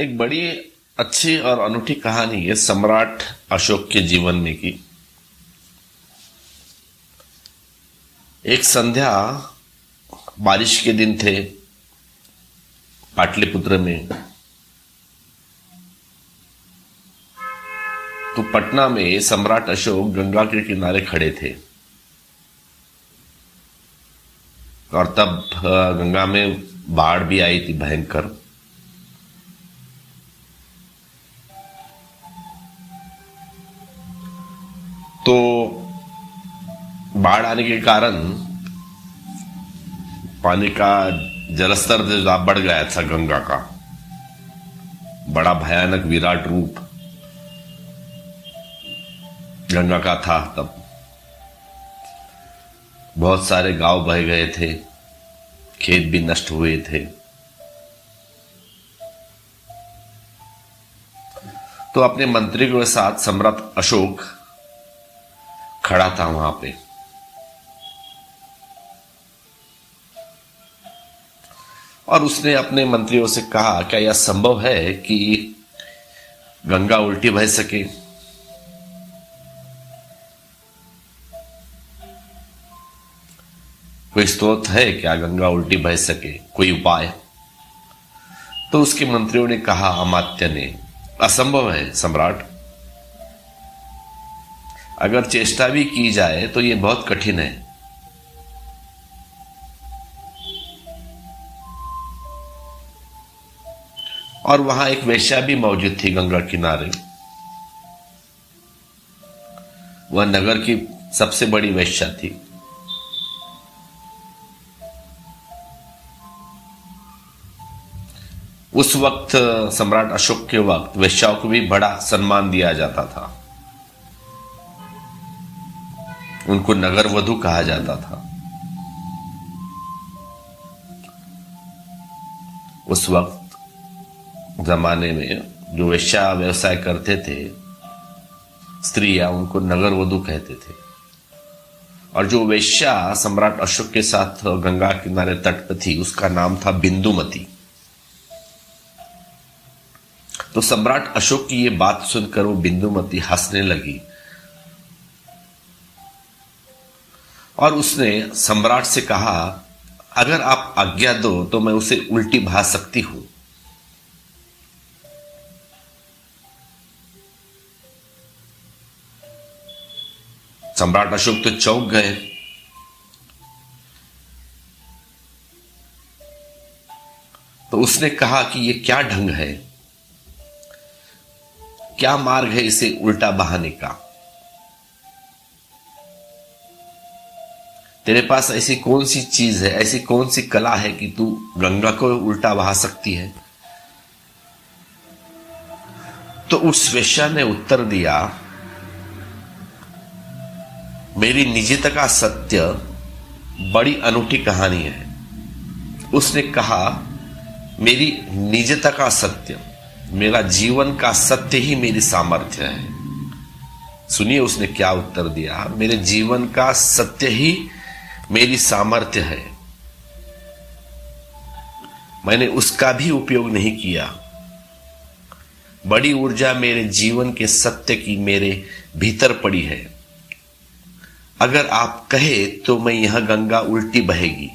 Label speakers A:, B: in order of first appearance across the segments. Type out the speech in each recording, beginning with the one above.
A: एक बड़ी अच्छी और अनूठी कहानी है सम्राट अशोक के जीवन में की। एक संध्या, बारिश के दिन थे पाटलिपुत्र में। तो पटना में सम्राट अशोक गंगा के किनारे खड़े थे और तब गंगा में बाढ़ भी आई थी भयंकर। तो बाढ़ आने के कारण पानी का जलस्तर बढ़ गया था। गंगा का बड़ा भयानक विराट रूप गंगा का था। तब बहुत सारे गांव बह गए थे, खेत भी नष्ट हुए थे। तो अपने मंत्रियों के साथ सम्राट अशोक खड़ा था वहां पे। और उसने अपने मंत्रियों से कहा, क्या यह संभव है कि गंगा उल्टी बह सके? कोई स्रोत है क्या गंगा उल्टी बह सके, कोई उपाय? तो उसके मंत्रियों ने कहा, अमात्य ने, असंभव है सम्राट। अगर चेष्टा भी की जाए तो यह बहुत कठिन है। और वहां एक वेश्या भी मौजूद थी गंगा किनारे। वह नगर की सबसे बड़ी वेश्या थी। उस वक्त सम्राट अशोक के वक्त वेश्याओं को भी बड़ा सम्मान दिया जाता था। उनको नगर वधु कहा जाता था। उस वक्त जमाने में जो वेश्या व्यवसाय करते थे स्त्रियां, उनको नगर वधु कहते थे। और जो वेश्या सम्राट अशोक के साथ गंगा किनारे तट पर थी उसका नाम था बिंदुमती। तो सम्राट अशोक की ये बात सुनकर वो बिंदुमती हंसने लगी और उसने सम्राट से कहा, अगर आप आज्ञा दो तो मैं उसे उल्टी बहा सकती हूं। सम्राट अशोक तो चौंक गए। तो उसने कहा कि यह क्या ढंग है, क्या मार्ग है इसे उल्टा बहाने का? तेरे पास ऐसी कौन सी चीज है, ऐसी कौन सी कला है कि तू गंगा को उल्टा बहा सकती है? तो उस वेश्या ने उत्तर दिया, मेरी निजता का सत्य बड़ी अनूठी कहानी है। उसने कहा, मेरी निजता का सत्य, मेरा जीवन का सत्य ही मेरी सामर्थ्य है। सुनिए उसने क्या उत्तर दिया, मेरे जीवन का सत्य ही मेरी सामर्थ्य है। मैंने उसका भी उपयोग नहीं किया। बड़ी ऊर्जा मेरे जीवन के सत्य की मेरे भीतर पड़ी है। अगर आप कहे तो मैं यह गंगा उल्टी बहेगी।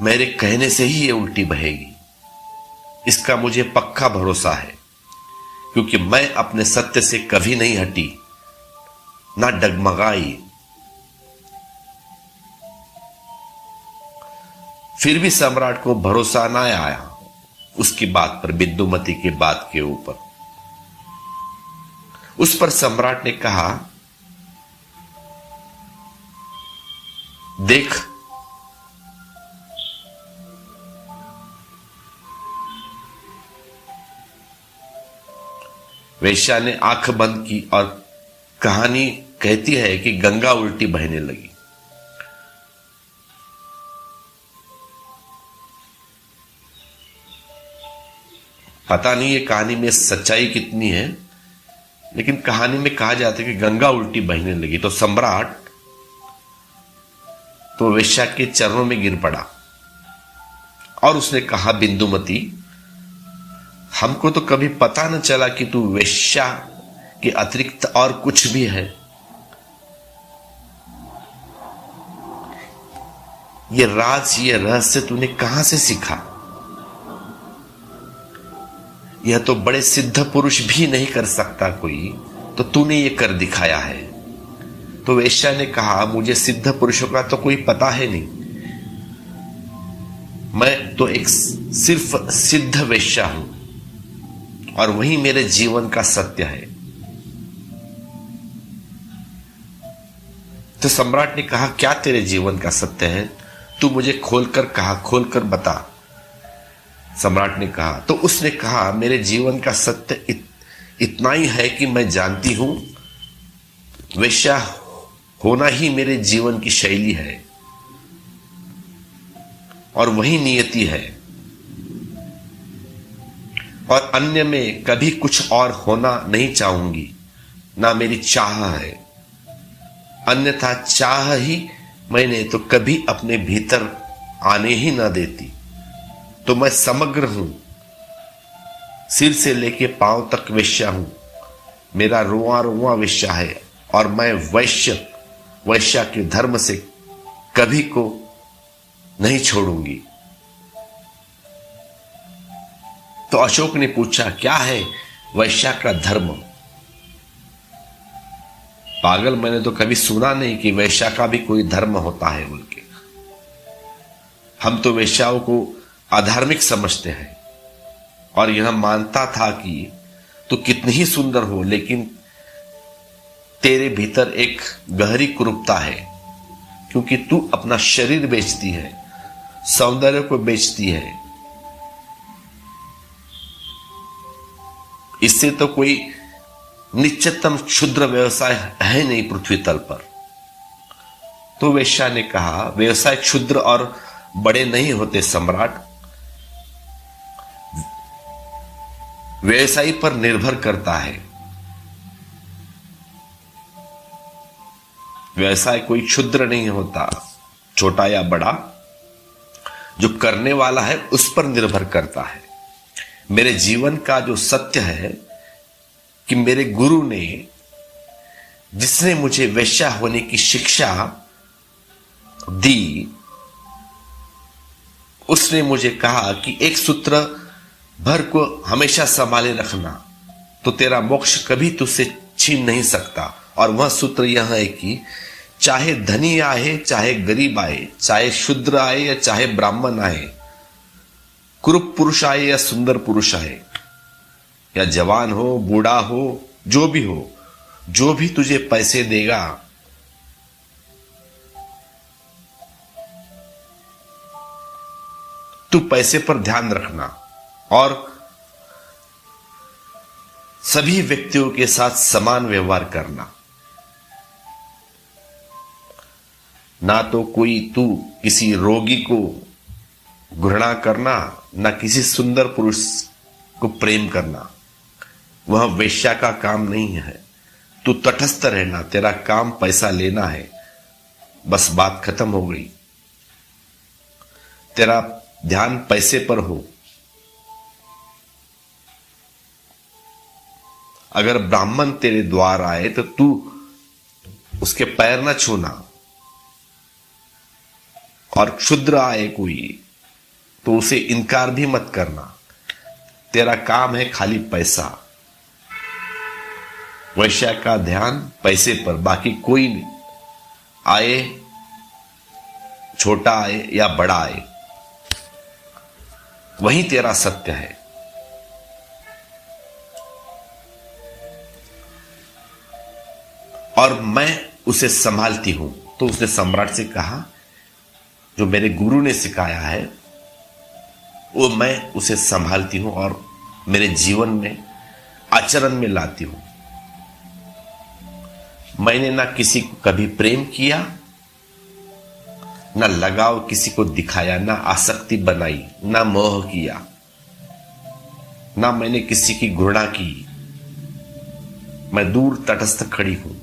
A: मेरे कहने से ही ये उल्टी बहेगी, इसका मुझे पक्का भरोसा है, क्योंकि मैं अपने सत्य से कभी नहीं हटी, ना डगमगाई। फिर भी सम्राट को भरोसा ना आया उसकी बात पर, बिंदुमती की बात के ऊपर। उस पर सम्राट ने कहा, देख, वेश्या ने आंख बंद की और कहानी कहती है कि गंगा उल्टी बहने लगी। पता नहीं ये कहानी में सच्चाई कितनी है, लेकिन कहानी में कहा जाता है कि गंगा उल्टी बहने लगी। तो सम्राट तो वेश्या के चरणों में गिर पड़ा और उसने कहा, बिंदुमती, हमको तो कभी पता न चला कि तू वेश्या के अतिरिक्त और कुछ भी है। ये राज, ये रहस्य तूने कहां से सीखा? यह तो बड़े सिद्ध पुरुष भी नहीं कर सकता कोई, तो तूने ये कर दिखाया है। तो वेश्या ने कहा, मुझे सिद्ध पुरुषों का तो कोई पता है नहीं, मैं तो एक सिर्फ सिद्ध वेश्या हूं और वही मेरे जीवन का सत्य है। तो सम्राट ने कहा, क्या तेरे जीवन का सत्य है? तू मुझे खोलकर कहा, खोलकर बता। सम्राट ने कहा, तो उसने कहा, मेरे जीवन का सत्य इतना ही है कि मैं जानती हूं वेश्या होना ही मेरे जीवन की शैली है और वही नियति है, और अन्य में कभी कुछ और होना नहीं चाहूंगी, ना मेरी चाह है। अन्यथा चाह ही मैंने तो कभी अपने भीतर आने ही ना देती। तो मैं समग्र हूं, सिर से लेके पांव तक वेश्या हूं, मेरा रोआ रोआ वेश्या है, और मैं वैश्या के धर्म से कभी को नहीं छोड़ूंगी। तो अशोक ने पूछा, क्या है वैश्या का धर्म? पागल, मैंने तो कभी सुना नहीं कि वैश्या का भी कोई धर्म होता है बोल के। हम तो वैश्याओं को अधार्मिक समझते हैं, और यह मानता था कि तू कितनी ही सुंदर हो, लेकिन तेरे भीतर एक गहरी कुरूपता है, क्योंकि तू अपना शरीर बेचती है, सौंदर्य को बेचती है। इससे तो कोई निश्चितम क्षुद्र व्यवसाय है नहीं पृथ्वी तल पर। तो वेश्या ने कहा, व्यवसाय क्षुद्र और बड़े नहीं होते सम्राट, व्यवसायी पर निर्भर करता है। व्यवसाय कोई क्षुद्र नहीं होता, छोटा या बड़ा, जो करने वाला है उस पर निर्भर करता है। मेरे जीवन का जो सत्य है कि मेरे गुरु ने, जिसने मुझे वेश्या होने की शिक्षा दी, उसने मुझे कहा कि एक सूत्र भर को हमेशा संभाले रखना, तो तेरा मोक्ष कभी तुझसे छीन नहीं सकता। और वह सूत्र यह है कि चाहे धनी आए, चाहे गरीब आए, चाहे शूद्र आए या चाहे ब्राह्मण आए, कुरूप पुरुष आए या सुंदर पुरुष आए, या जवान हो, बूढ़ा हो, जो भी हो, जो भी तुझे पैसे देगा, तू पैसे पर ध्यान रखना और सभी व्यक्तियों के साथ समान व्यवहार करना। ना तो कोई तू किसी रोगी को घृणा करना, ना किसी सुंदर पुरुष को प्रेम करना, वह वेश्या का काम नहीं है। तू तटस्थ रहना, तेरा काम पैसा लेना है, बस बात खत्म हो गई। तेरा ध्यान पैसे पर हो। अगर ब्राह्मण तेरे द्वार आए तो तू उसके पैर न छूना, और क्षुद्र आए कोई तो उसे इनकार भी मत करना। तेरा काम है खाली पैसा। वैश्या का ध्यान पैसे पर, बाकी कोई नहीं आए, छोटा आए या बड़ा आए, वही तेरा सत्य है। और मैं उसे संभालती हूं। तो उसने सम्राट से कहा, जो मेरे गुरु ने सिखाया है वो मैं उसे संभालती हूं और मेरे जीवन में आचरण में लाती हूं। मैंने ना किसी को कभी प्रेम किया, ना लगाव किसी को दिखाया, ना आसक्ति बनाई, ना मोह किया, ना मैंने किसी की घृणा की। मैं दूर तटस्थ खड़ी हूं।